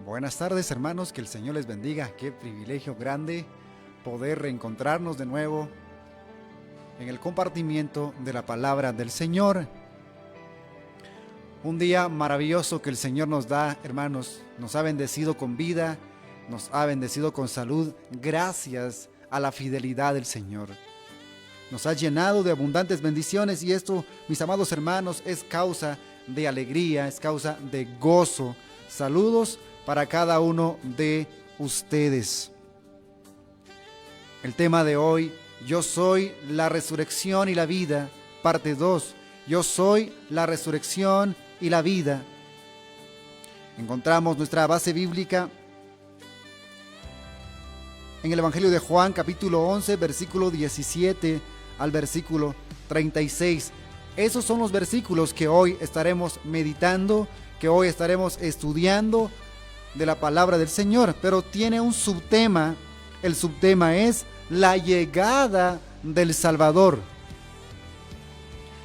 Buenas tardes, hermanos, que el Señor les bendiga. Qué privilegio grande poder reencontrarnos de nuevo en el compartimiento de la palabra del Señor. Un día maravilloso que el Señor nos da, hermanos. Nos ha bendecido con vida, nos ha bendecido con salud, gracias a la fidelidad del Señor. Nos ha llenado de abundantes bendiciones y esto, mis amados hermanos, es causa de alegría, es causa de gozo. Saludos para cada uno de ustedes. El tema de hoy: yo soy la resurrección y la vida, parte 2. Yo soy la resurrección y la vida. Encontramos nuestra base bíblica en el Evangelio de Juan, capítulo 11, versículo 17 al versículo 36. Esos son los versículos que hoy estaremos meditando, que hoy estaremos estudiando de la palabra del Señor, pero tiene un subtema. El subtema es la llegada del Salvador.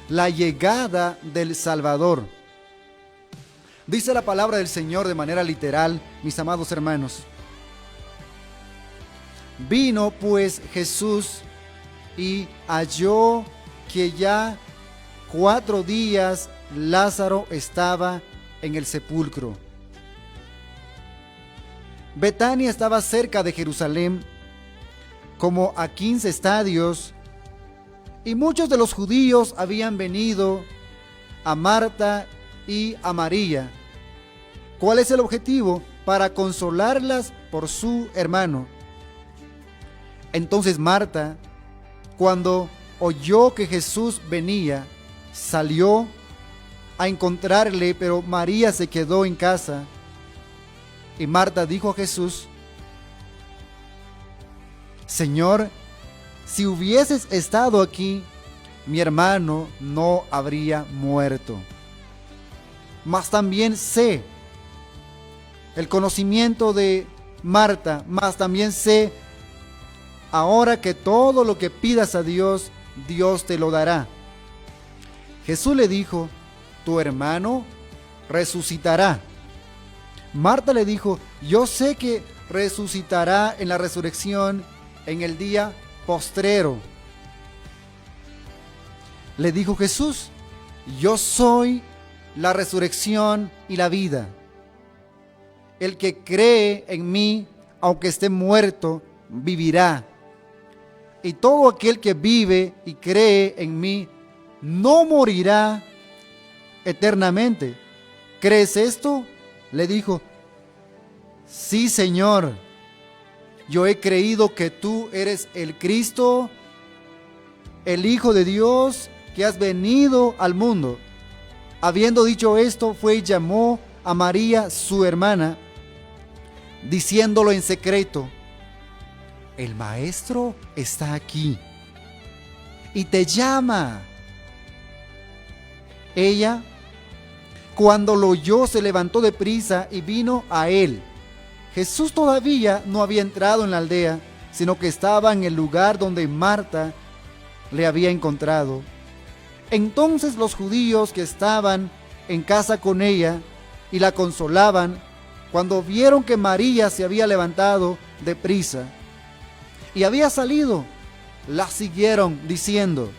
La llegada del Salvador. Dice la palabra del Señor de manera literal, mis amados hermanos. Vino pues Jesús y halló que ya 4 días Lázaro estaba en el sepulcro. Betania estaba cerca de Jerusalén, como a 15 estadios, y muchos de los judíos habían venido a Marta y a María. ¿Cuál es el objetivo? Para consolarlas por su hermano. Entonces Marta, cuando oyó que Jesús venía, salió a encontrarle, pero María se quedó en casa. Y Marta dijo a Jesús: Señor, si hubieses estado aquí, mi hermano no habría muerto. Mas también sé, el conocimiento de Marta, mas también sé ahora que todo lo que pidas a Dios, Dios te lo dará. Jesús le dijo: tu hermano resucitará. Marta le dijo: yo sé que resucitará en la resurrección en el día postrero. Le dijo Jesús: yo soy la resurrección y la vida. El que cree en mí, aunque esté muerto, vivirá. Y todo aquel que vive y cree en mí, no morirá eternamente. ¿Crees esto? Le dijo: sí, Señor, yo he creído que tú eres el Cristo, el Hijo de Dios, que has venido al mundo. Habiendo dicho esto, fue y llamó a María, su hermana, diciéndolo en secreto: el Maestro está aquí y te llama. Ella, cuando lo oyó, se levantó de prisa y vino a él. Jesús todavía no había entrado en la aldea, sino que estaba en el lugar donde Marta le había encontrado. Entonces los judíos que estaban en casa con ella y la consolaban, cuando vieron que María se había levantado de prisa y había salido, la siguieron diciendo: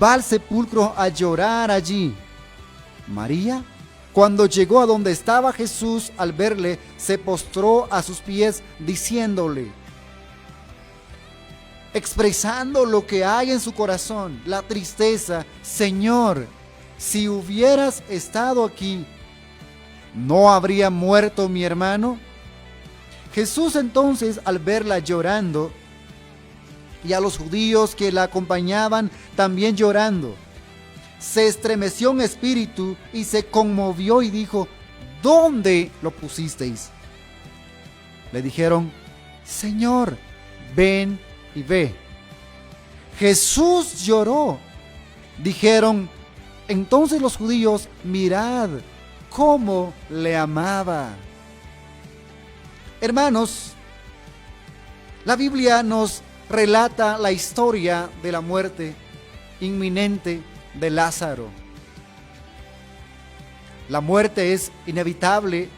va al sepulcro a llorar allí. María, cuando llegó a donde estaba Jesús, al verle, se postró a sus pies, diciéndole, expresando lo que hay en su corazón, la tristeza: Señor, si hubieras estado aquí, ¿no habría muerto mi hermano? Jesús entonces, al verla llorando, y a los judíos que la acompañaban también llorando, se estremeció en espíritu y se conmovió y dijo: ¿dónde lo pusisteis? Le dijeron: Señor, ven y ve. Jesús lloró. Dijeron entonces los judíos: mirad cómo le amaba. Hermanos, la Biblia nos relata la historia de la muerte inminente de Lázaro. La muerte es inevitable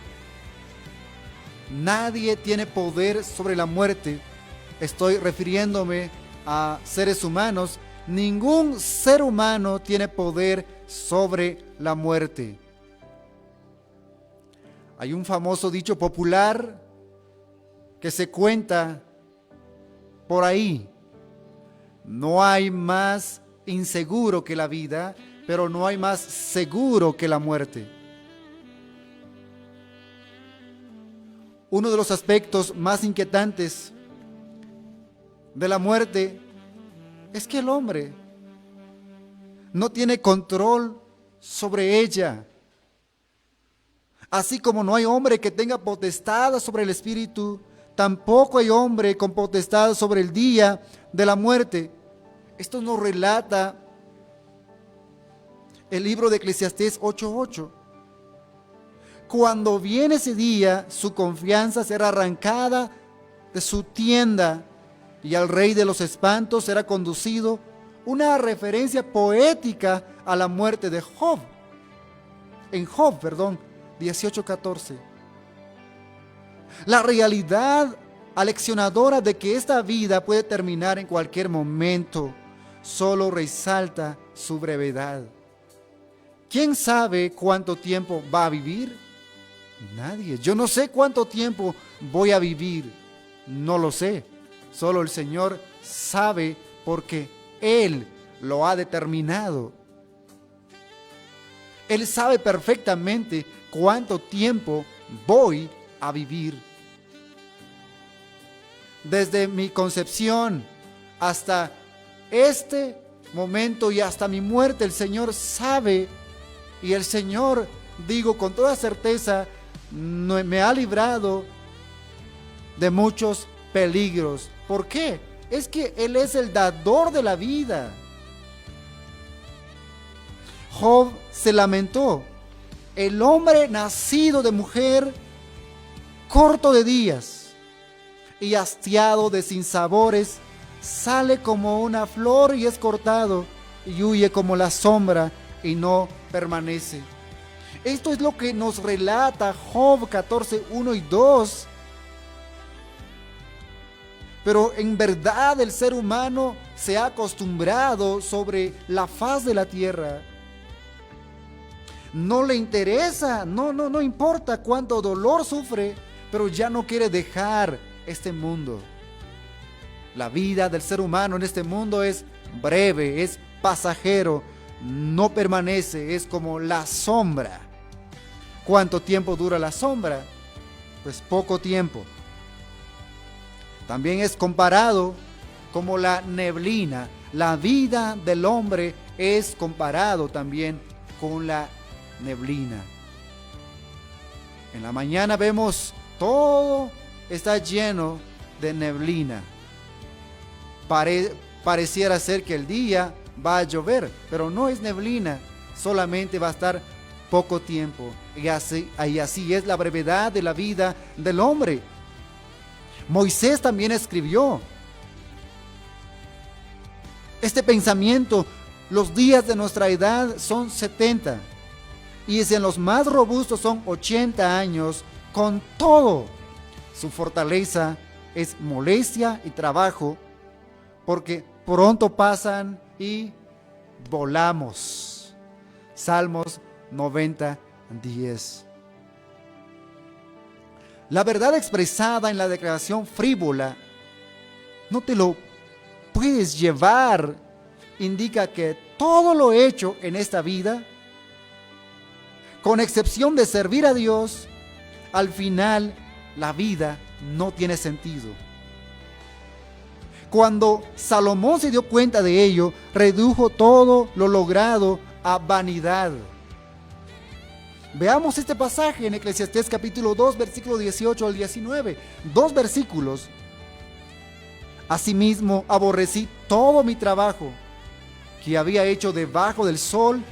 Nadie tiene poder sobre la muerte. Estoy refiriéndome a seres humanos. Ningún ser humano tiene poder sobre la muerte. Hay un famoso dicho popular que se cuenta por ahí: no hay más inseguro que la vida, pero no hay más seguro que la muerte. Uno de los aspectos más inquietantes de la muerte es que el hombre no tiene control sobre ella. Así como no hay hombre que tenga potestad sobre el espíritu, tampoco hay hombre con potestad sobre el día de la muerte. Esto nos relata el libro de Eclesiastés 8:8. Cuando viene ese día, su confianza será arrancada de su tienda y al rey de los espantos será conducido. Una referencia poética a la muerte de Job. En Job, 18:14. La realidad aleccionadora de que esta vida puede terminar en cualquier momento solo resalta su brevedad. ¿Quién sabe cuánto tiempo va a vivir? Nadie. Yo no sé cuánto tiempo voy a vivir. No lo sé. Solo el Señor sabe, porque Él lo ha determinado. Él sabe perfectamente cuánto tiempo voy a vivir. Desde mi concepción hasta este momento y hasta mi muerte, el Señor sabe. Y el Señor, digo con toda certeza, me ha librado de muchos peligros. ¿Por qué? Es que Él es el dador de la vida. Job se lamentó: el hombre nacido de mujer, corto de días y hastiado de sinsabores, sale como una flor y es cortado, y huye como la sombra y no permanece. Esto es lo que nos relata Job 14:1 y 2. Pero en verdad el ser humano se ha acostumbrado sobre la faz de la tierra. No le interesa, no importa cuánto dolor sufre, pero ya no quiere dejar este mundo. La vida del ser humano en este mundo es breve, es pasajero, no permanece, es como la sombra. ¿Cuánto tiempo dura la sombra? Pues poco tiempo. También es comparado como la neblina. La vida del hombre es comparado también con la neblina. En la mañana vemos todo está lleno de neblina. Pareciera ser que el día va a llover, pero no es neblina, solamente va a estar poco tiempo. Y así es la brevedad de la vida del hombre. Moisés también escribió este pensamiento: los días de nuestra edad son 70, y en los más robustos son 80 años. Con todo, su fortaleza es molestia y trabajo, porque pronto pasan y volamos. Salmos 90:10. La verdad expresada en la declaración frívola, no te lo puedes llevar, indica que todo lo hecho en esta vida, con excepción de servir a Dios, al final la vida no tiene sentido. Cuando Salomón se dio cuenta de ello, redujo todo lo logrado a vanidad. Veamos este pasaje en Eclesiastés capítulo 2, versículo 18 al 19. 2 versículos. Asimismo, aborrecí todo mi trabajo que había hecho debajo del sol,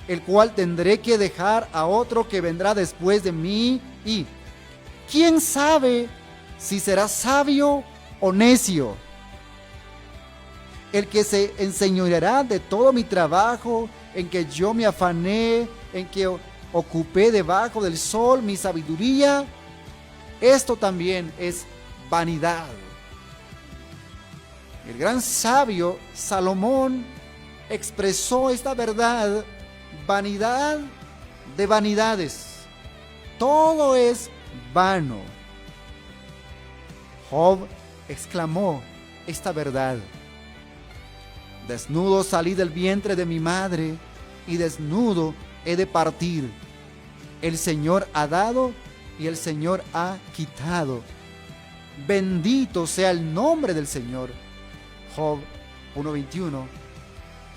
el cual tendré que dejar a otro que vendrá después de mí. Y ¿quién sabe si será sabio o necio? El que se enseñoreará de todo mi trabajo, en que yo me afané, en que ocupé debajo del sol mi sabiduría. esto también es vanidad. El gran sabio Salomón expresó esta verdad: vanidad de vanidades, todo es vano. Job exclamó esta verdad: desnudo salí del vientre de mi madre, y desnudo he de partir. El Señor ha dado y el Señor ha quitado. Bendito sea el nombre del Señor. Job 1:21,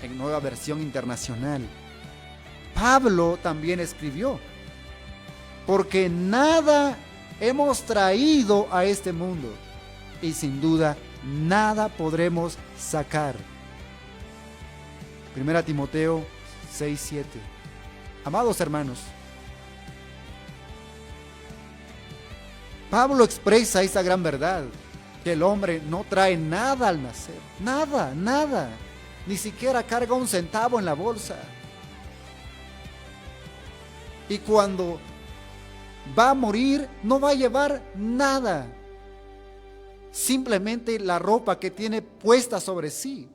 en Nueva Versión Internacional. Pablo también escribió: porque nada hemos traído a este mundo, y sin duda nada podremos sacar. 1 Timoteo 6:7. Amados hermanos, Pablo expresa esta gran verdad, que el hombre no trae nada al nacer, nada, ni siquiera carga un centavo en la bolsa. Y cuando va a morir, no va a llevar nada, simplemente la ropa que tiene puesta sobre sí,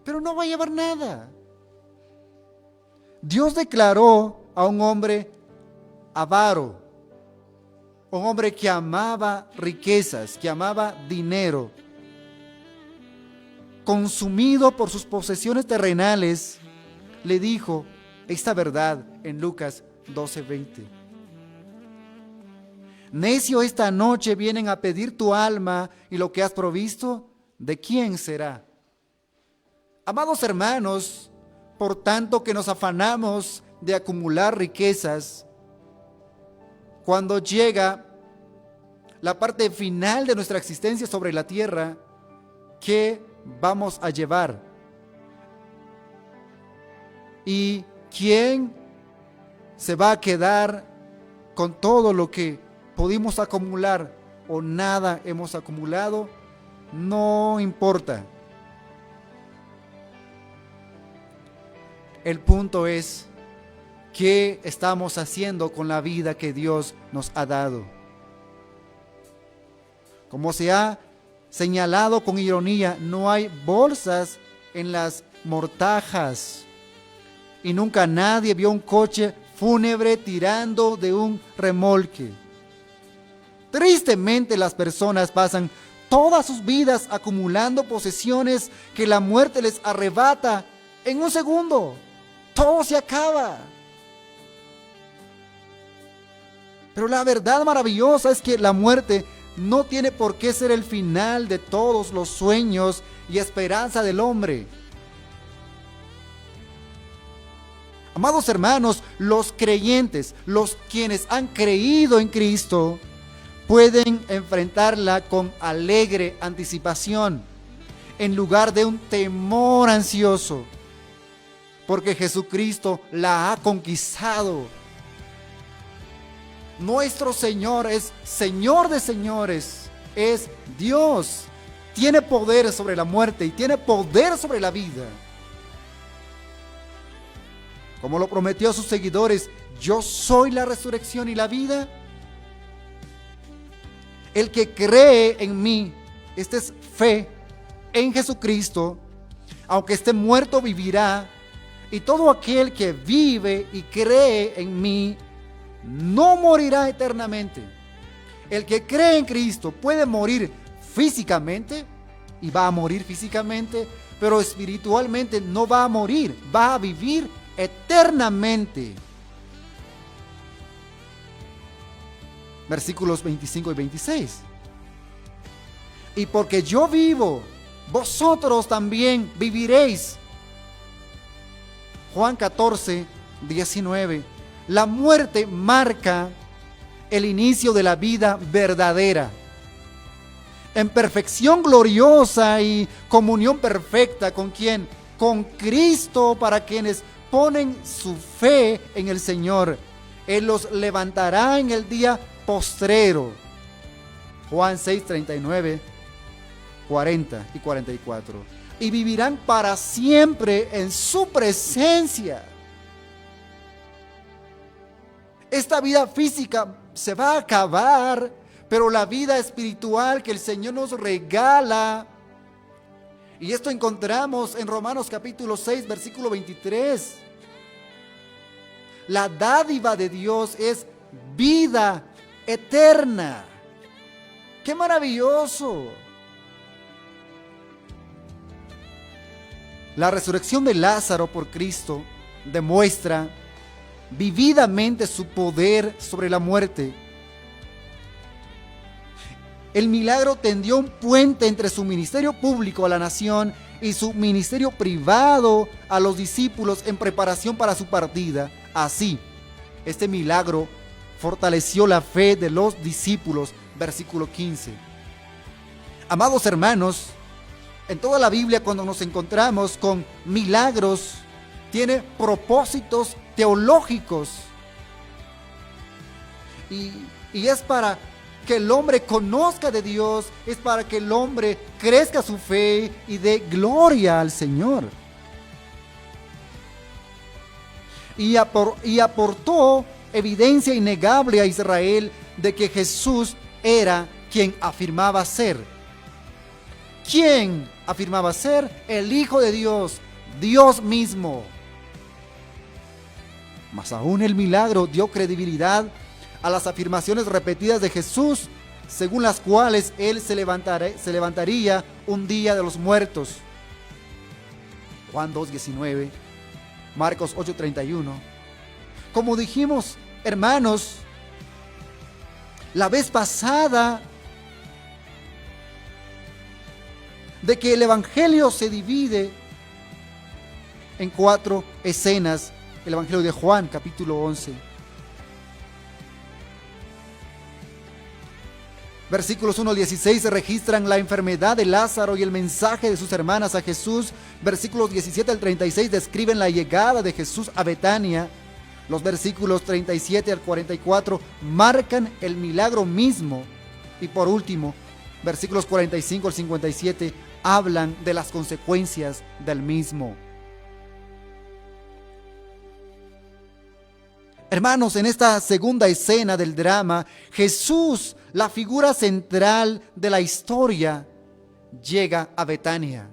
pero no va a llevar nada. Dios declaró a un hombre avaro, un hombre que amaba riquezas, que amaba dinero, consumido por sus posesiones terrenales, le dijo esta verdad en Lucas 12:20. Necio, esta noche vienen a pedir tu alma, y lo que has provisto, ¿de quién será? Amados hermanos, por tanto que nos afanamos de acumular riquezas, cuando llega la parte final de nuestra existencia sobre la tierra, ¿qué vamos a llevar? ¿Y quién se va a quedar con todo lo que pudimos acumular o nada hemos acumulado? No importa. El punto es: ¿qué estamos haciendo con la vida que Dios nos ha dado? Como se ha señalado con ironía, no hay bolsas en las mortajas, y nunca nadie vio un coche fúnebre tirando de un remolque. Tristemente, las personas pasan todas sus vidas acumulando posesiones que la muerte les arrebata en un segundo. Todo se acaba. Pero la verdad maravillosa es que la muerte no tiene por qué ser el final de todos los sueños y esperanza del hombre. Amados hermanos, los creyentes, los quienes han creído en Cristo, pueden enfrentarla con alegre anticipación, en lugar de un temor ansioso, porque Jesucristo la ha conquistado. Nuestro Señor es Señor de señores, es Dios. Tiene poder sobre la muerte y tiene poder sobre la vida. Como lo prometió a sus seguidores: yo soy la resurrección y la vida. El que cree en mí, esta es fe en Jesucristo, aunque esté muerto, vivirá. Y todo aquel que vive y cree en mí no morirá eternamente. El que cree en Cristo puede morir físicamente, y va a morir físicamente, pero espiritualmente no va a morir, va a vivir eternamente. Versículos 25 y 26. Y porque yo vivo, vosotros también viviréis. Juan 14, 19. La muerte marca el inicio de la vida verdadera, en perfección gloriosa y comunión perfecta. ¿Con quién? Con Cristo, para quienes ponen su fe en el Señor. Él los levantará en el día postrero. Juan 6, 39, 40 y 44. Y vivirán para siempre en su presencia. Esta vida física se va a acabar, pero la vida espiritual que el Señor nos regala, y esto encontramos en Romanos capítulo 6, versículo 23. La dádiva de Dios es vida eterna. ¡Qué maravilloso! La resurrección de Lázaro por Cristo demuestra vividamente su poder sobre la muerte. El milagro tendió un puente entre su ministerio público a la nación y su ministerio privado a los discípulos en preparación para su partida. Así, este milagro fortaleció la fe de los discípulos. Versículo 15. Amados hermanos, en toda la Biblia, cuando nos encontramos con milagros, tiene propósitos teológicos. Y es para que el hombre conozca de Dios, es para que el hombre crezca su fe y dé gloria al Señor. Y aportó evidencia innegable a Israel de que Jesús era quien afirmaba ser. ¿Quién afirmaba ser? El Hijo de Dios, Dios mismo. Más aún, el milagro dio credibilidad a las afirmaciones repetidas de Jesús, según las cuales Él se levantaría un día de los muertos. Juan 2:19, Marcos 8:31. Como dijimos, hermanos, la vez pasada, de que el Evangelio se divide en 4 escenas, el Evangelio de Juan, capítulo 11. Versículos 1 al 16 se registran la enfermedad de Lázaro y el mensaje de sus hermanas a Jesús. Versículos 17 al 36 describen la llegada de Jesús a Betania. Los versículos 37 al 44 marcan el milagro mismo. Y por último, versículos 45 al 57 hablan de las consecuencias del mismo. Hermanos, en esta segunda escena del drama, Jesús, la figura central de la historia, llega a Betania.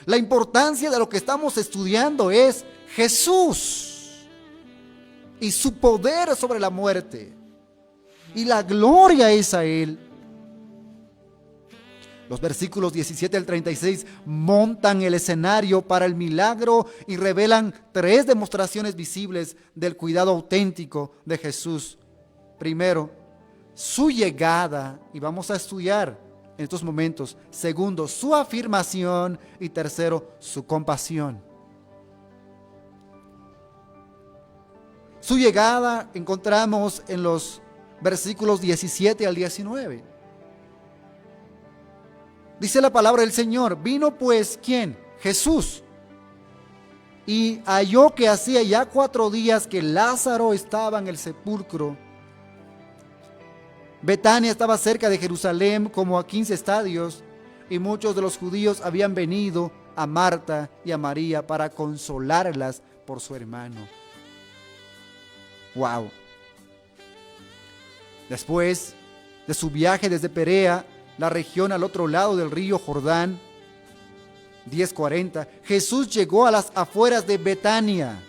La importancia de lo que estamos estudiando es Jesús y su poder sobre la muerte. Y la gloria es a Él. Los versículos 17 al 36 montan el escenario para el milagro y revelan 3 demostraciones visibles del cuidado auténtico de Jesús. Primero, su llegada, y vamos a estudiar en estos momentos. Segundo, su afirmación. Y tercero, su compasión. Su llegada encontramos en los versículos 17 al 19. Dice la palabra del Señor: vino pues, ¿quién? Jesús. Y halló que hacía ya 4 días que Lázaro estaba en el sepulcro. Betania estaba cerca de Jerusalén, como a 15 estadios, y muchos de los judíos habían venido a Marta y a María para consolarlas por su hermano. Wow. Después de su viaje desde Perea, la región al otro lado del río Jordán, 10:40, Jesús llegó a las afueras de Betania.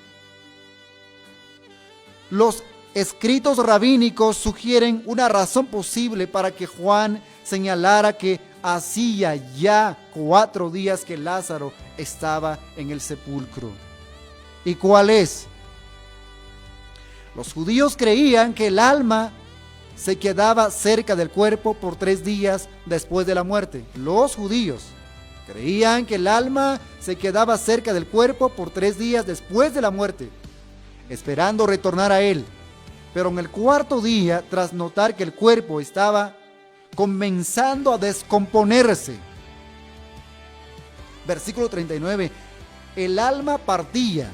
Los escritos rabínicos sugieren una razón posible para que Juan señalara que hacía ya 4 días que Lázaro estaba en el sepulcro. ¿Y cuál es? Los judíos creían que el alma se quedaba cerca del cuerpo por 3 días después de la muerte. Los judíos creían que el alma se quedaba cerca del cuerpo por 3 días después de la muerte, esperando retornar a él. Pero en el 4.º día, tras notar que el cuerpo estaba comenzando a descomponerse, versículo 39, el alma partía.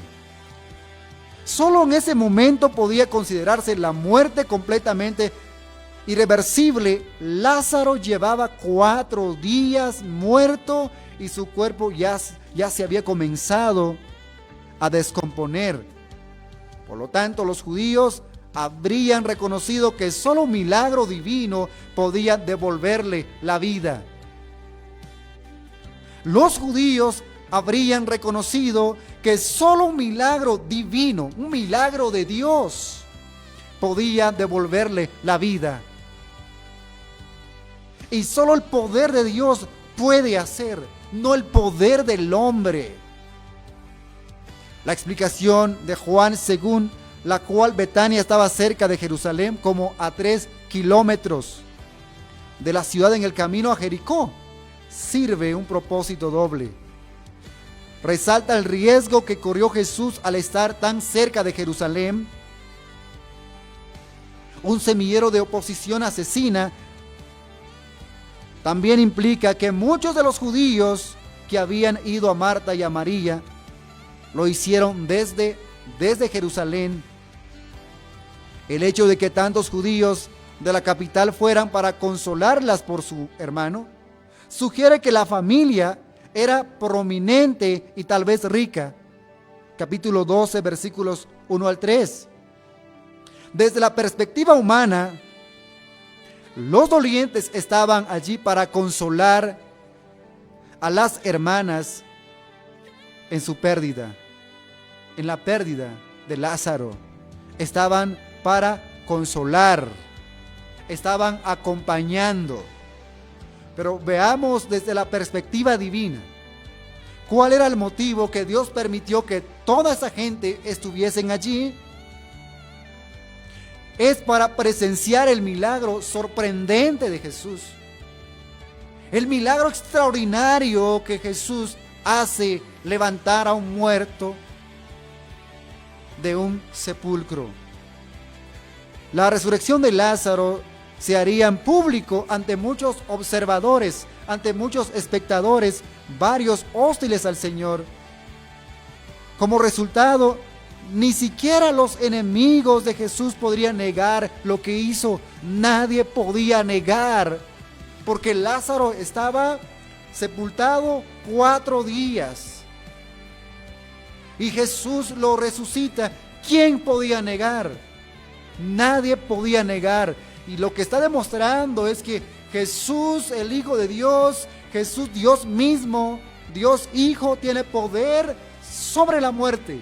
Solo en ese momento podía considerarse la muerte completamente irreversible. Lázaro llevaba 4 días muerto y su cuerpo ya se había comenzado a descomponer. Por lo tanto, los judíos habrían reconocido que solo un milagro divino podía devolverle la vida. Los judíos habrían reconocido que solo un milagro divino, un milagro de Dios, podía devolverle la vida. Y solo el poder de Dios puede hacer, no el poder del hombre. La explicación de Juan, según la cual Betania estaba cerca de Jerusalén, como a 3 kilómetros de la ciudad en el camino a Jericó, sirve un propósito doble. Resalta el riesgo que corrió Jesús al estar tan cerca de Jerusalén, un semillero de oposición asesina. También implica que muchos de los judíos que habían ido a Marta y a María lo hicieron desde Jerusalén. El hecho de que tantos judíos de la capital fueran para consolarlas por su hermano sugiere que la familia era prominente y tal vez rica. Capítulo 12, versículos 1 al 3. Desde la perspectiva humana, los dolientes estaban allí para consolar a las hermanas en su pérdida, en la pérdida de Lázaro. Estaban para consolar, estaban acompañando. Pero veamos desde la perspectiva divina, ¿cuál era el motivo que Dios permitió que toda esa gente estuviesen allí? Es para presenciar el milagro sorprendente de Jesús. El milagro extraordinario que Jesús hace levantar a un muerto de un sepulcro. La resurrección de Lázaro se haría en público ante muchos observadores, ante muchos espectadores, varios hostiles al Señor. Como resultado, ni siquiera los enemigos de Jesús podrían negar lo que hizo. Nadie podía negar, porque Lázaro estaba sepultado 4 días. Y Jesús lo resucita. ¿Quién podía negar? Nadie podía negar. Y lo que está demostrando es que Jesús, el Hijo de Dios, Jesús, Dios mismo, Dios Hijo, tiene poder sobre la muerte.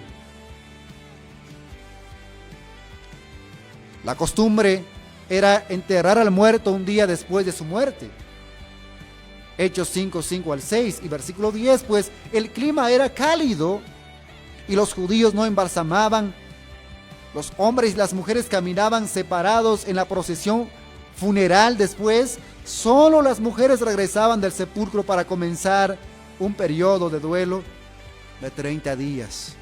La costumbre era enterrar al muerto un día después de su muerte. Hechos 5, 5 al 6 y versículo 10, pues el clima era cálido y los judíos no embalsamaban. Los hombres y las mujeres caminaban separados en la procesión funeral. Después, solo las mujeres regresaban del sepulcro para comenzar un periodo de duelo de 30 días.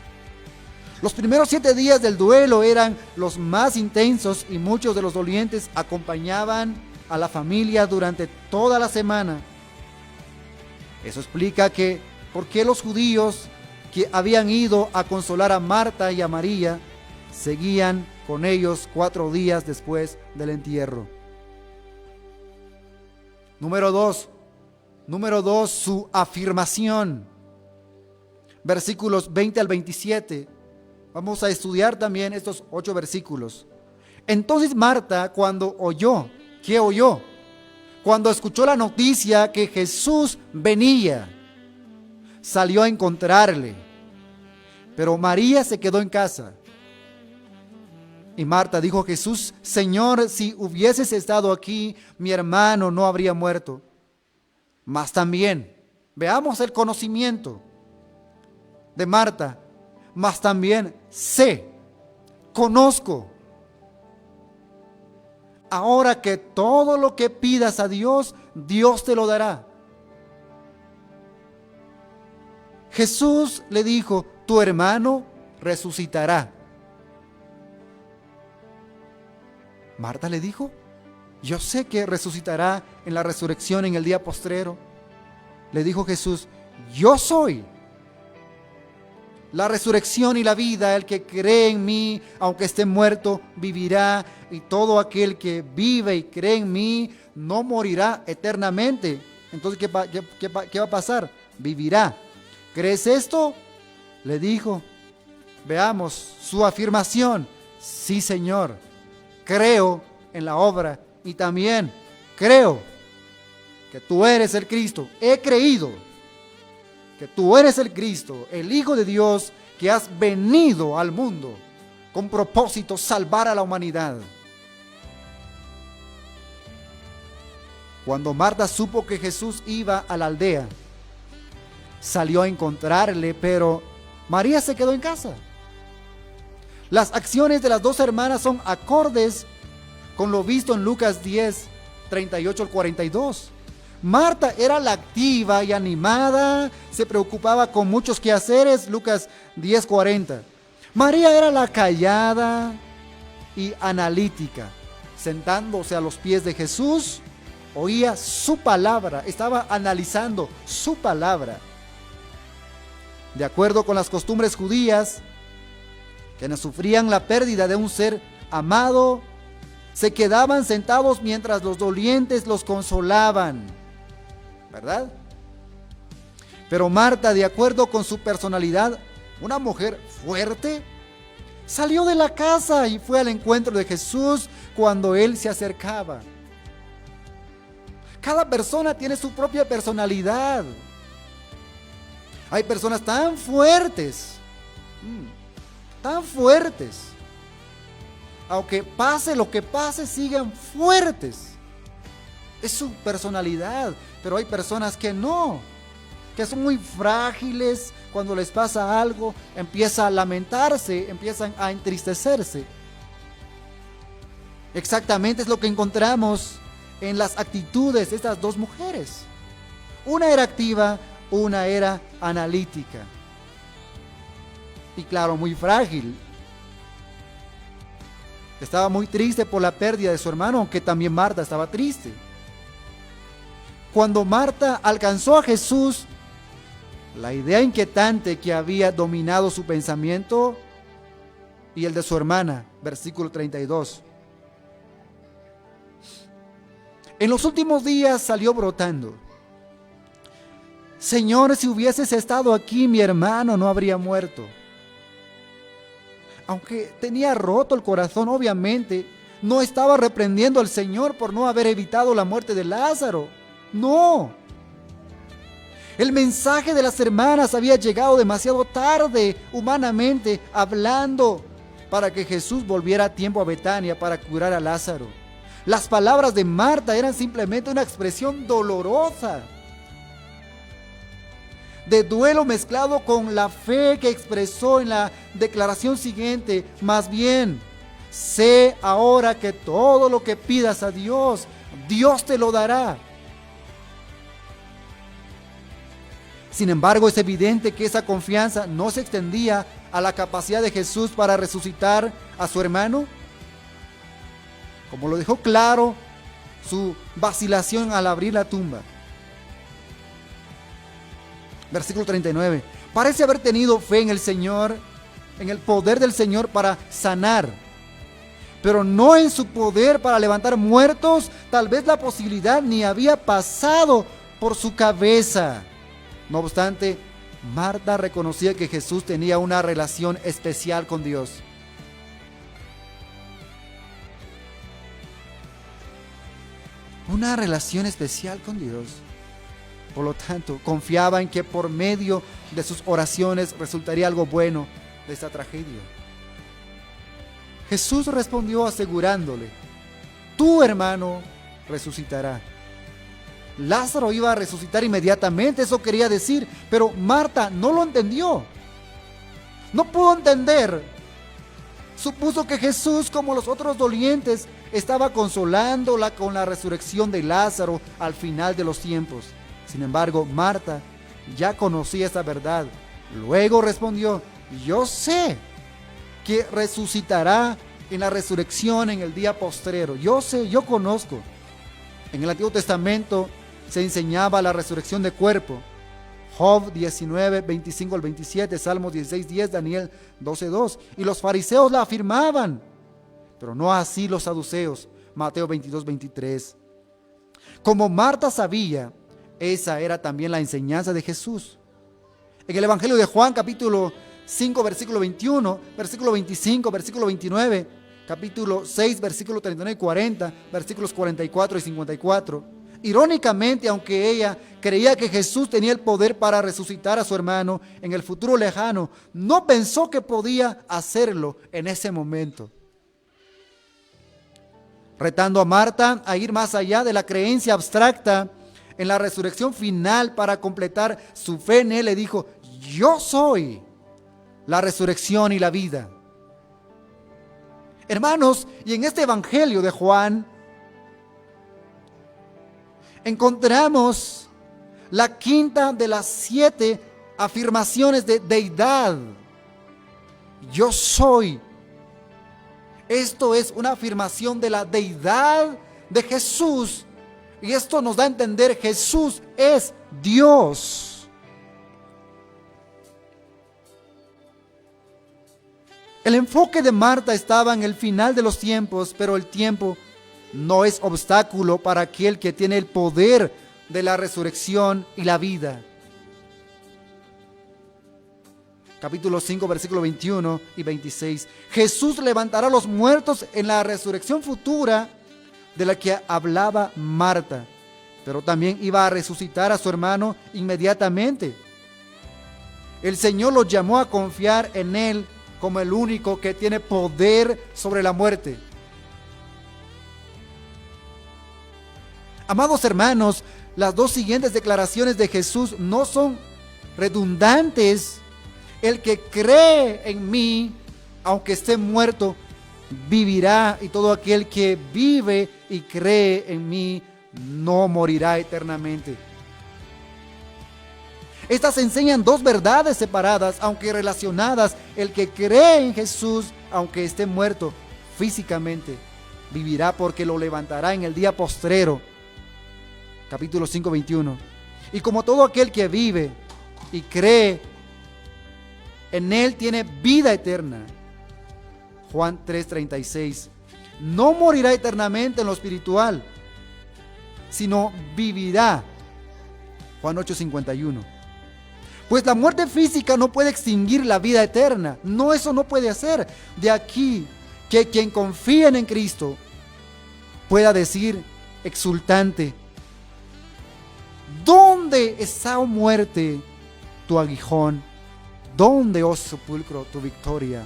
Los primeros 7 días del duelo eran los más intensos y muchos de los dolientes acompañaban a la familia durante toda la semana. Eso explica que por qué los judíos que habían ido a consolar a Marta y a María seguían con ellos 4 días después del entierro. Número 2, su afirmación. Versículos 20 al 27. Vamos a estudiar también estos 8 versículos. Entonces Marta, cuando oyó, ¿qué oyó? Cuando escuchó la noticia que Jesús venía, salió a encontrarle. Pero María se quedó en casa. Y Marta dijo a Jesús: Señor, si hubieses estado aquí, mi hermano no habría muerto. Mas también, veamos el conocimiento de Marta. Mas también conozco. Ahora que todo lo que pidas a Dios, Dios te lo dará. Jesús le dijo: tu hermano resucitará. Marta le dijo: yo sé que resucitará en la resurrección en el día postrero. Le dijo Jesús: yo soy la resurrección y la vida. El que cree en mí, aunque esté muerto, vivirá. Y todo aquel que vive y cree en mí no morirá eternamente. Entonces, ¿qué va a pasar? Vivirá. ¿Crees esto? Le dijo. Veamos su afirmación: sí, Señor, creo en la obra y también creo que tú eres el Cristo. He creído que tú eres el Cristo, el Hijo de Dios, que has venido al mundo con propósito salvar a la humanidad. Cuando Marta supo que Jesús iba a la aldea, salió a encontrarle, pero María se quedó en casa. Las acciones de las dos hermanas son acordes con lo visto en Lucas 10, 38 al 42. Marta era la activa y animada, se preocupaba con muchos quehaceres, Lucas 10, 40. María era la callada y analítica, sentándose a los pies de Jesús, oía su palabra, estaba analizando su palabra. De acuerdo con las costumbres judías, quienes sufrían la pérdida de un ser amado, se quedaban sentados mientras los dolientes los consolaban, ¿verdad? Pero Marta, de acuerdo con su personalidad, una mujer fuerte, salió de la casa y fue al encuentro de Jesús cuando él se acercaba. Cada persona tiene su propia personalidad. Hay personas tan fuertes, aunque pase lo que pase, siguen fuertes. Es su personalidad, pero hay personas que no, que son muy frágiles. Cuando les pasa algo, empiezan a lamentarse, empiezan a entristecerse. Exactamente es lo que encontramos en las actitudes de estas dos mujeres. Una era activa, una era analítica. Y claro, muy frágil. Estaba muy triste por la pérdida de su hermano, aunque también Marta estaba triste. Cuando Marta alcanzó a Jesús, la idea inquietante que había dominado su pensamiento y el de su hermana, versículo 32. En los últimos días salió brotando: Señor, si hubieses estado aquí, mi hermano no habría muerto. Aunque tenía roto el corazón, obviamente, no estaba reprendiendo al Señor por no haber evitado la muerte de Lázaro. No. El mensaje de las hermanas había llegado demasiado tarde, humanamente hablando, para que Jesús volviera a tiempo a Betania para curar a Lázaro. Las palabras de Marta eran simplemente una expresión dolorosa, de duelo mezclado con la fe que expresó en la declaración siguiente: más bien, sé ahora que todo lo que pidas a Dios, Dios te lo dará. Sin embargo, es evidente que esa confianza no se extendía a la capacidad de Jesús para resucitar a su hermano, como lo dejó claro su vacilación al abrir la tumba. Versículo 39. Parece haber tenido fe en el Señor, en el poder del Señor para sanar, pero no en su poder para levantar muertos. Tal vez la posibilidad ni había pasado por su cabeza. No obstante, Marta reconocía que Jesús tenía una relación especial con Dios. Una relación especial con Dios. Por lo tanto, confiaba en que por medio de sus oraciones resultaría algo bueno de esta tragedia. Jesús respondió asegurándole: tu hermano resucitará. Lázaro iba a resucitar inmediatamente, eso quería decir, pero Marta no lo entendió. No pudo entender. Supuso que Jesús, como los otros dolientes, estaba consolándola con la resurrección de Lázaro al final de los tiempos. Sin embargo, Marta ya conocía esta verdad. Luego respondió: yo sé que resucitará en la resurrección en el día postrero. Yo sé, yo conozco. En el Antiguo Testamento se enseñaba la resurrección de cuerpo. Job 19, 25 al 27, Salmos 16, 10, Daniel 12, 2. Y los fariseos la afirmaban, pero no así los saduceos. Mateo 22, 23. Como Marta sabía, esa era también la enseñanza de Jesús. En el Evangelio de Juan, capítulo 5, versículo 21, versículo 25, versículo 29, capítulo 6, versículos 39 y 40, versículos 44 y 54. Irónicamente, aunque ella creía que Jesús tenía el poder para resucitar a su hermano en el futuro lejano, no pensó que podía hacerlo en ese momento. Retando a Marta a ir más allá de la creencia abstracta en la resurrección final para completar su fe en él, le dijo: yo soy la resurrección y la vida. Hermanos, y en este evangelio de Juan encontramos la quinta de las 7 afirmaciones de deidad. Yo soy. Esto es una afirmación de la deidad de Jesús. Y esto nos da a entender: Jesús es Dios. El enfoque de Marta estaba en el final de los tiempos, pero el tiempo no es obstáculo para aquel que tiene el poder de la resurrección y la vida. Capítulo 5, versículo 21 y 26. Jesús levantará a los muertos en la resurrección futura de la que hablaba Marta, pero también iba a resucitar a su hermano inmediatamente. El Señor los llamó a confiar en Él como el único que tiene poder sobre la muerte. Amados hermanos, las dos siguientes declaraciones de Jesús no son redundantes. El que cree en mí, aunque esté muerto, vivirá, y todo aquel que vive y cree en mí no morirá eternamente. Estas enseñan dos verdades separadas, aunque relacionadas. El que cree en Jesús, aunque esté muerto físicamente, vivirá porque lo levantará en el día postrero. Capítulo 5, 21. Y como todo aquel que vive y cree en Él tiene vida eterna. Juan 3:36. No morirá eternamente en lo espiritual, sino vivirá. Juan 8:51. Pues la muerte física no puede extinguir la vida eterna. No, eso no puede hacer. De aquí que quien confía en Cristo pueda decir exultante: ¿dónde está, oh muerte, tu aguijón? ¿Dónde, oh sepulcro, tu victoria?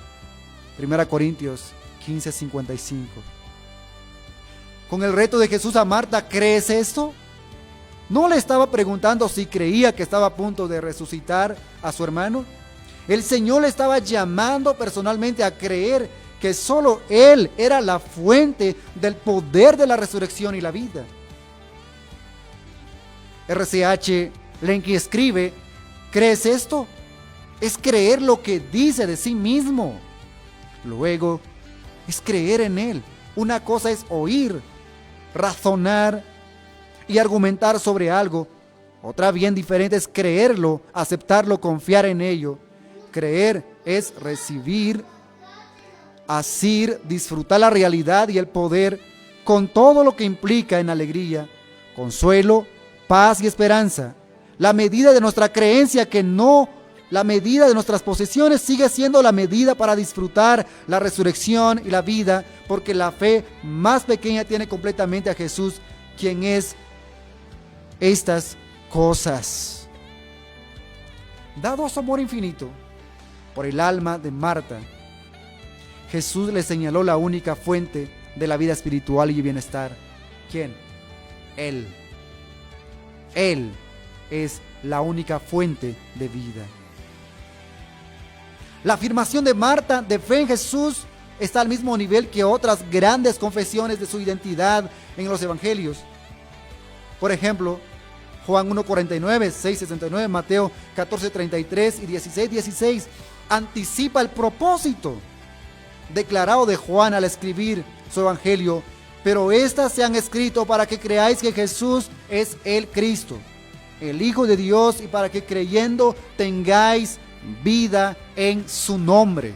1 Corintios 15:55. Con el reto de Jesús a Marta: ¿crees esto? No le estaba preguntando si creía que estaba a punto de resucitar a su hermano. El Señor le estaba llamando personalmente a creer que solo Él era la fuente del poder de la resurrección y la vida. R.C.H. Lenky escribe: ¿crees esto? Es creer lo que dice de sí mismo. Luego, es creer en Él. Una cosa es oír, razonar y argumentar sobre algo. Otra bien diferente es creerlo, aceptarlo, confiar en ello. Creer es recibir, asir, disfrutar la realidad y el poder con todo lo que implica en alegría, consuelo, paz y esperanza. La medida de nuestra creencia, que no la medida de nuestras posesiones, sigue siendo la medida para disfrutar la resurrección y la vida, porque la fe más pequeña tiene completamente a Jesús, quien es estas cosas. Dado su amor infinito por el alma de Marta, Jesús le señaló la única fuente de la vida espiritual y bienestar. ¿Quién? Él. Él es la única fuente de vida. La afirmación de Marta de fe en Jesús está al mismo nivel que otras grandes confesiones de su identidad en los evangelios. Por ejemplo, Juan 1:49, 6:69, Mateo 14:33 y 16:16 anticipa el propósito declarado de Juan al escribir su evangelio: pero estas se han escrito para que creáis que Jesús es el Cristo, el Hijo de Dios, y para que creyendo tengáis vida en su nombre.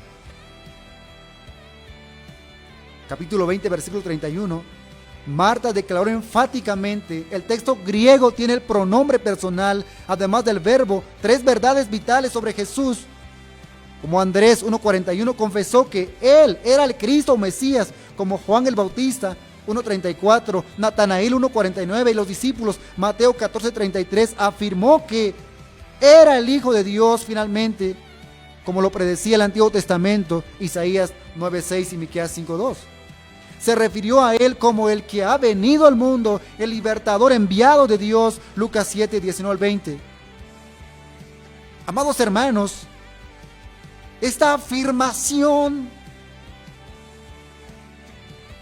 Capítulo 20, versículo 31. Marta declaró enfáticamente: el texto griego tiene el pronombre personal, además del verbo, 3 verdades vitales sobre Jesús. Como Andrés 1:41 confesó que él era el Cristo o Mesías, como Juan el Bautista 1:34, Natanael 1:49 y los discípulos Mateo 14:33 afirmó que era el Hijo de Dios finalmente, como lo predecía el Antiguo Testamento, Isaías 9:6 y Miqueas 5:2. Se refirió a él como el que ha venido al mundo, el libertador enviado de Dios, Lucas 7:19-20. Amados hermanos, esta afirmación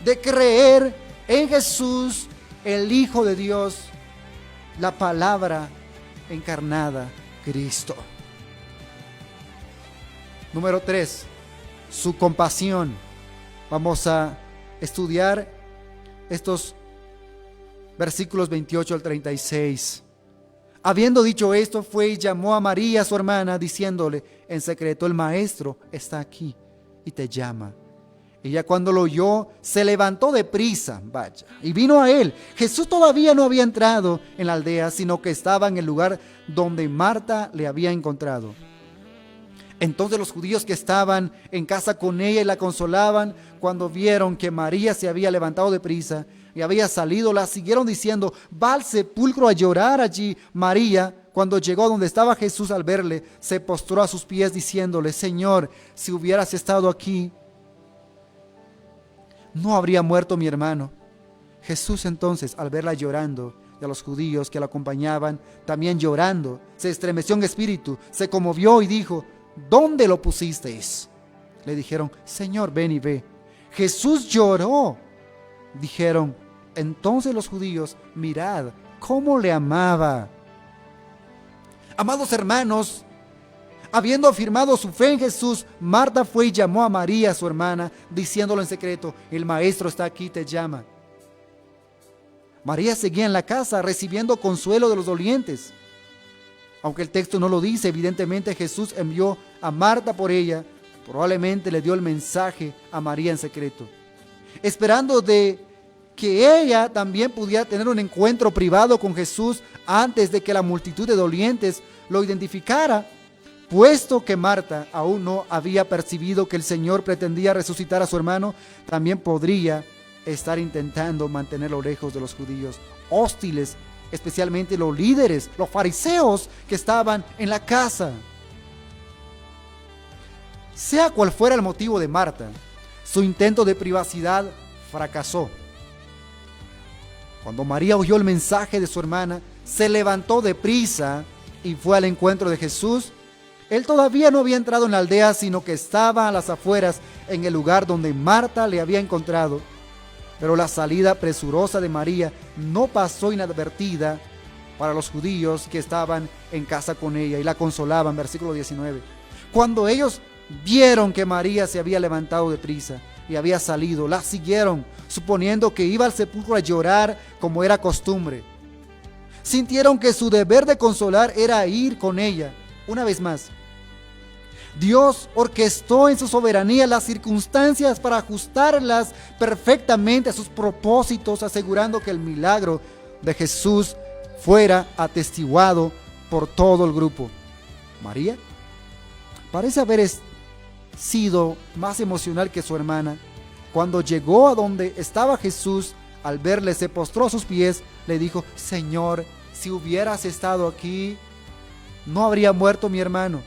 de creer en Jesús, el Hijo de Dios, la palabra encarnada, Cristo. Número 3, su compasión. Vamos a estudiar estos versículos 28 al 36. Habiendo dicho esto, fue y llamó a María, su hermana, diciéndole en secreto: el maestro está aquí y te llama. Ella, cuando lo oyó, se levantó de prisa, y vino a él. Jesús todavía no había entrado en la aldea, sino que estaba en el lugar donde Marta le había encontrado. Entonces los judíos que estaban en casa con ella y la consolaban, cuando vieron que María se había levantado de prisa y había salido, la siguieron diciendo: va al sepulcro a llorar allí. María, cuando llegó donde estaba Jesús, al verle, se postró a sus pies diciéndole: Señor, si hubieras estado aquí, no habría muerto mi hermano. Jesús entonces, al verla llorando, y a los judíos que la acompañaban también llorando, se estremeció en espíritu, se conmovió y dijo: ¿dónde lo pusisteis? Le dijeron: Señor, ven y ve. Jesús lloró. Dijeron entonces los judíos: mirad cómo le amaba. Amados hermanos, habiendo afirmado su fe en Jesús, Marta fue y llamó a María, su hermana, diciéndole en secreto: el maestro está aquí, te llama. María seguía en la casa recibiendo consuelo de los dolientes. Aunque el texto no lo dice, evidentemente Jesús envió a Marta por ella. Probablemente le dio el mensaje a María en secreto, esperando de que ella también pudiera tener un encuentro privado con Jesús antes de que la multitud de dolientes lo identificara, puesto que Marta aún no había percibido que el Señor pretendía resucitar a su hermano. También podría estar intentando mantenerlo lejos de los judíos hostiles, especialmente los líderes, los fariseos que estaban en la casa. Sea cual fuera el motivo de Marta, su intento de privacidad fracasó. Cuando María oyó el mensaje de su hermana, se levantó de prisa y fue al encuentro de Jesús. Él todavía no había entrado en la aldea, sino que estaba a las afueras, en el lugar donde Marta le había encontrado. Pero la salida presurosa de María no pasó inadvertida para los judíos que estaban en casa con ella y la consolaban. Versículo 19. Cuando ellos vieron que María se había levantado de prisa y había salido, la siguieron, suponiendo que iba al sepulcro a llorar como era costumbre. Sintieron que su deber de consolar era ir con ella. Una vez más, Dios orquestó en su soberanía las circunstancias para ajustarlas perfectamente a sus propósitos, asegurando que el milagro de Jesús fuera atestiguado por todo el grupo. María parece haber sido más emocional que su hermana. Cuando llegó a donde estaba Jesús, al verle se postró a sus pies, le dijo: Señor, si hubieras estado aquí, no habría muerto mi hermano.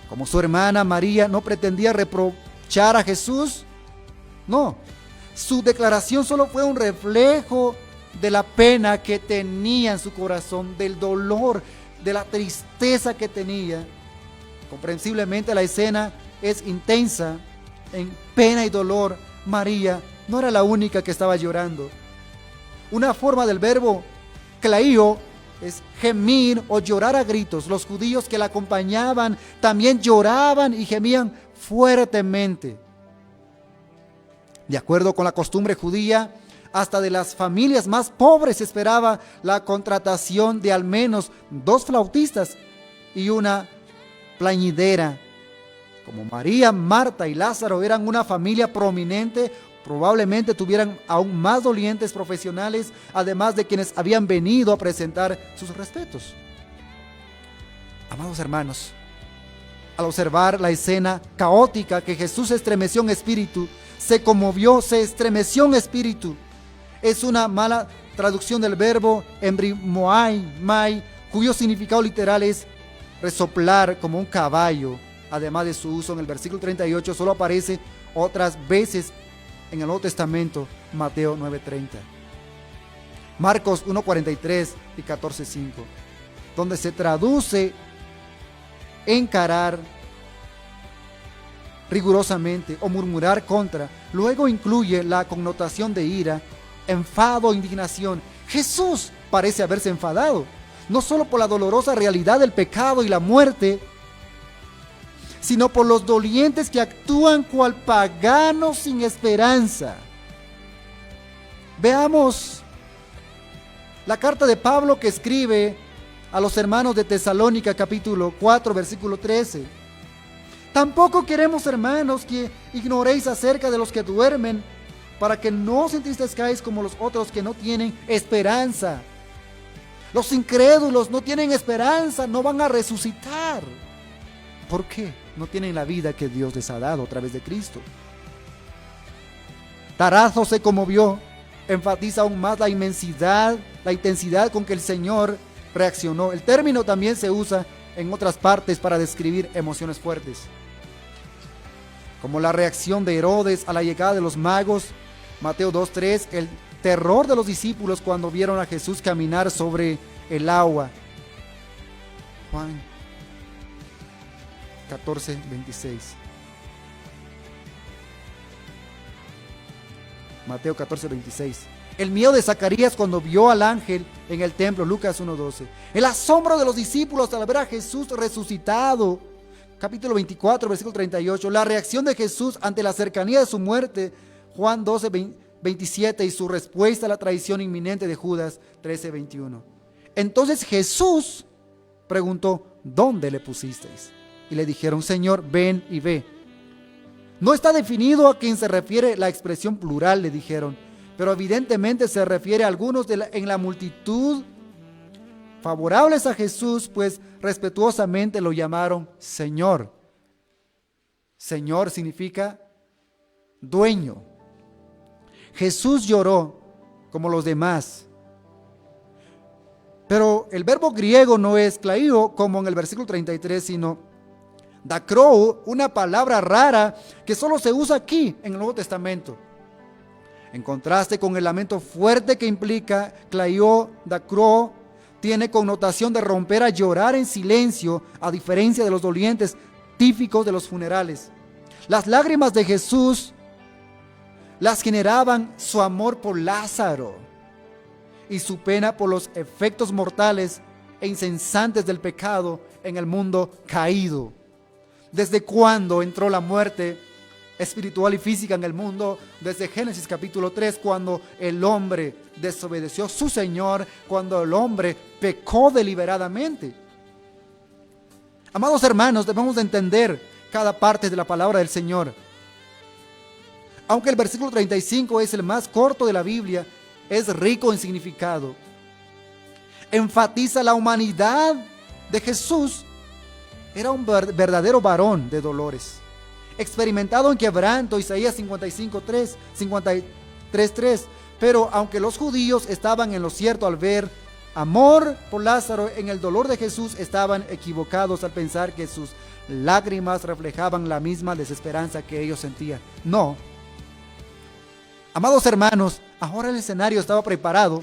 Como su hermana, María no pretendía reprochar a Jesús. No, su declaración solo fue un reflejo de la pena que tenía en su corazón, del dolor, de la tristeza que tenía. Comprensiblemente la escena es intensa. En pena y dolor, María no era la única que estaba llorando. Una forma del verbo klaio es gemir o llorar a gritos. Los judíos que la acompañaban también lloraban y gemían fuertemente. De acuerdo con la costumbre judía, hasta de las familias más pobres se esperaba la contratación de al menos 2 flautistas y una plañidera. Como María, Marta y Lázaro eran una familia prominente, probablemente tuvieran aún más dolientes profesionales, además de quienes habían venido a presentar sus respetos. Amados hermanos, al observar la escena caótica que Jesús se estremeció en espíritu, se conmovió, se estremeció en espíritu. Es una mala traducción del verbo embrimoi, cuyo significado literal es resoplar como un caballo. Además de su uso en el versículo 38, solo aparece otras veces en el Nuevo Testamento, Mateo 9:30. Marcos 1:43 y 14:5, donde se traduce encarar rigurosamente o murmurar contra. Luego incluye la connotación de ira, enfado o indignación. Jesús parece haberse enfadado, no solo por la dolorosa realidad del pecado y la muerte, sino por los dolientes que actúan cual paganos sin esperanza. Veamos la carta de Pablo que escribe a los hermanos de Tesalónica, capítulo 4, versículo 13. Tampoco queremos, hermanos, que ignoréis acerca de los que duermen, para que no os entristezcáis como los otros que no tienen esperanza. Los incrédulos no tienen esperanza, no van a resucitar. ¿Por qué? No tienen la vida que Dios les ha dado a través de Cristo. Tarazo se conmovió, enfatiza aún más la inmensidad, la intensidad con que el Señor reaccionó. El término también se usa en otras partes para describir emociones fuertes, como la reacción de Herodes a la llegada de los magos, Mateo 2:3, el terror de los discípulos cuando vieron a Jesús caminar sobre el agua, Juan 14:26. Mateo 14:26. El miedo de Zacarías cuando vio al ángel en el templo, Lucas 1:12. El asombro de los discípulos al ver a Jesús resucitado, capítulo 24, versículo 38. La reacción de Jesús ante la cercanía de su muerte, Juan 12:27, y su respuesta a la traición inminente de Judas, 13:21. Entonces Jesús preguntó, ¿dónde le pusisteis? Y le dijeron, Señor, ven y ve. No está definido a quién se refiere la expresión plural, le dijeron, pero evidentemente se refiere a algunos en la multitud favorables a Jesús, pues respetuosamente lo llamaron Señor. Señor significa dueño. Jesús lloró como los demás, pero el verbo griego no es klaio como en el versículo 33, sino dakrou, una palabra rara que solo se usa aquí en el Nuevo Testamento. En contraste con el lamento fuerte que implica klaio, dakrou tiene connotación de romper a llorar en silencio, a diferencia de los dolientes típicos de los funerales. Las lágrimas de Jesús las generaban su amor por Lázaro y su pena por los efectos mortales e incesantes del pecado en el mundo caído. ¿Desde cuándo entró la muerte espiritual y física en el mundo? Desde Génesis capítulo 3, cuando el hombre desobedeció a su Señor, cuando el hombre pecó deliberadamente. Amados hermanos, debemos de entender cada parte de la palabra del Señor. Aunque el versículo 35 es el más corto de la Biblia, es rico en significado. Enfatiza la humanidad de Jesús. Era un verdadero varón de dolores, experimentado en quebranto, Isaías 53:3. Pero aunque los judíos estaban en lo cierto al ver amor por Lázaro, en el dolor de Jesús estaban equivocados al pensar que sus lágrimas reflejaban la misma desesperanza que ellos sentían. No. Amados hermanos, ahora el escenario estaba preparado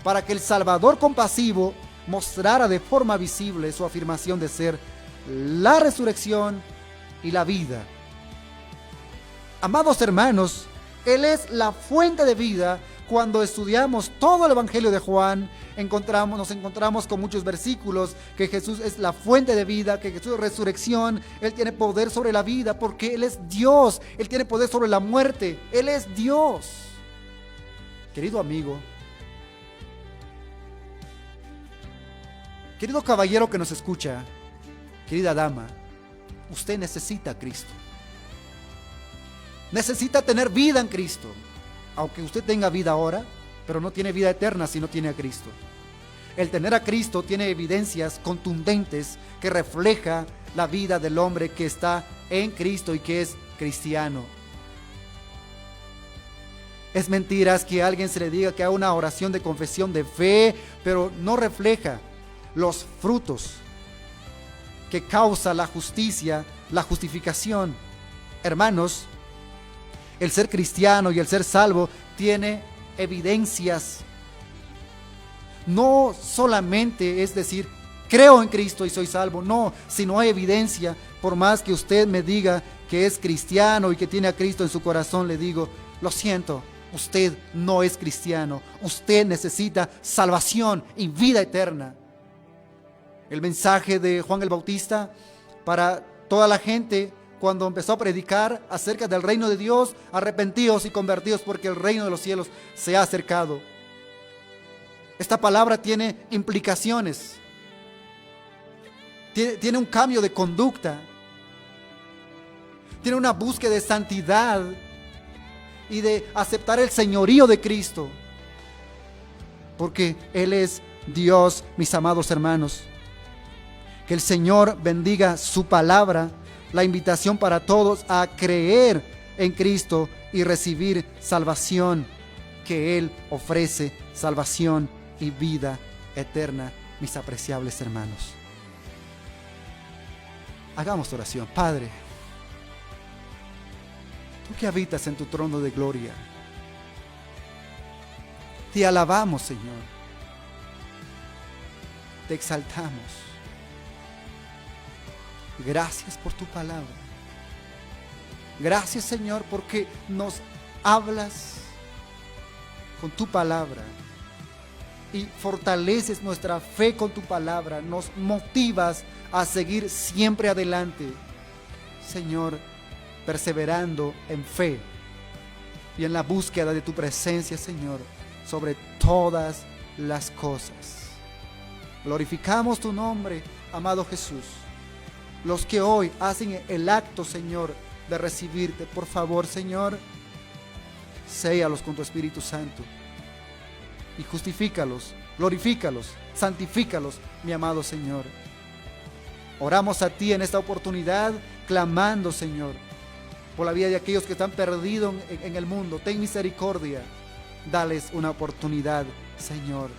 para que el Salvador compasivo mostrara de forma visible su afirmación de ser la resurrección y la vida. Amados hermanos, Él es la fuente de vida. Cuando estudiamos todo el Evangelio de Juan, nos encontramos con muchos versículos que Jesús es la fuente de vida, que Jesús es resurrección. Él tiene poder sobre la vida porque Él es Dios. Él tiene poder sobre la muerte. Él es Dios. Querido amigo, querido caballero que nos escucha, querida dama, usted necesita a Cristo. Necesita tener vida en Cristo. Aunque usted tenga vida ahora, pero no tiene vida eterna si no tiene a Cristo. El tener a Cristo tiene evidencias contundentes que refleja la vida del hombre que está en Cristo y que es cristiano. Es mentira que a alguien se le diga que haga una oración de confesión de fe, pero no refleja los frutos que causa la justicia, la justificación. Hermanos, el ser cristiano y el ser salvo tiene evidencias. No solamente es decir, creo en Cristo y soy salvo. No, si no hay evidencia, por más que usted me diga que es cristiano y que tiene a Cristo en su corazón, le digo, lo siento, usted no es cristiano. Usted necesita salvación y vida eterna. El mensaje de Juan el Bautista para toda la gente cuando empezó a predicar acerca del reino de Dios: arrepentidos y convertidos porque el reino de los cielos se ha acercado. Esta palabra tiene implicaciones, tiene un cambio de conducta, tiene una búsqueda de santidad y de aceptar el señorío de Cristo, porque Él es Dios, mis amados hermanos. Que el Señor bendiga su palabra, la invitación para todos a creer en Cristo y recibir salvación, que Él ofrece salvación y vida eterna, mis apreciables hermanos. Hagamos oración. Padre, tú que habitas en tu trono de gloria, te alabamos, Señor, te exaltamos. Gracias por tu palabra. Gracias, Señor, porque nos hablas con tu palabra y fortaleces nuestra fe con tu palabra. Nos motivas a seguir siempre adelante, Señor, perseverando en fe y en la búsqueda de tu presencia, Señor, sobre todas las cosas. Glorificamos tu nombre, amado Jesús. Los que hoy hacen el acto, Señor, de recibirte, por favor, Señor, séllalos con tu Espíritu Santo y justifícalos, glorifícalos, santifícalos, mi amado Señor. Oramos a ti en esta oportunidad, clamando, Señor, por la vida de aquellos que están perdidos en el mundo. Ten misericordia, dales una oportunidad, Señor,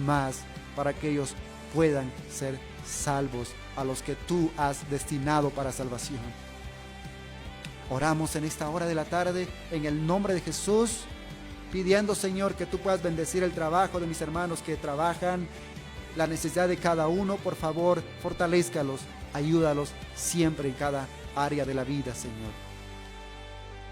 más para que ellos puedan ser salvos, a los que tú has destinado para salvación. Oramos en esta hora de la tarde en el nombre de Jesús, pidiendo, Señor, que tú puedas bendecir el trabajo de mis hermanos que trabajan, la necesidad de cada uno. Por favor, fortalézcalos, ayúdalos siempre en cada área de la vida, Señor.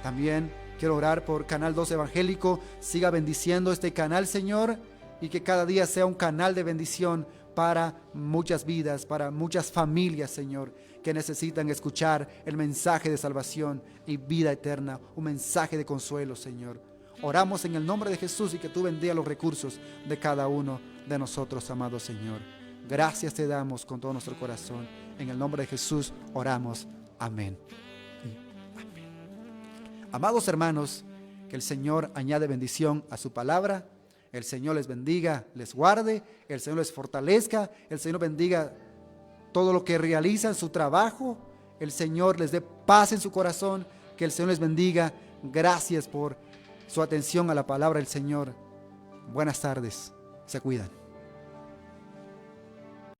También quiero orar por Canal 2 Evangélico. Siga bendiciendo este canal, Señor, y que cada día sea un canal de bendición para muchas vidas, para muchas familias, Señor, que necesitan escuchar el mensaje de salvación y vida eterna, un mensaje de consuelo, Señor. Oramos en el nombre de Jesús y que tú bendiga los recursos de cada uno de nosotros, amado Señor. Gracias te damos con todo nuestro corazón. En el nombre de Jesús oramos. Amén. Amén. Amados hermanos, que el Señor añade bendición a su palabra. El Señor les bendiga, les guarde, el Señor les fortalezca, el Señor bendiga todo lo que realizan, su trabajo, el Señor les dé paz en su corazón, que el Señor les bendiga. Gracias por su atención a la palabra del Señor. Buenas tardes, se cuidan.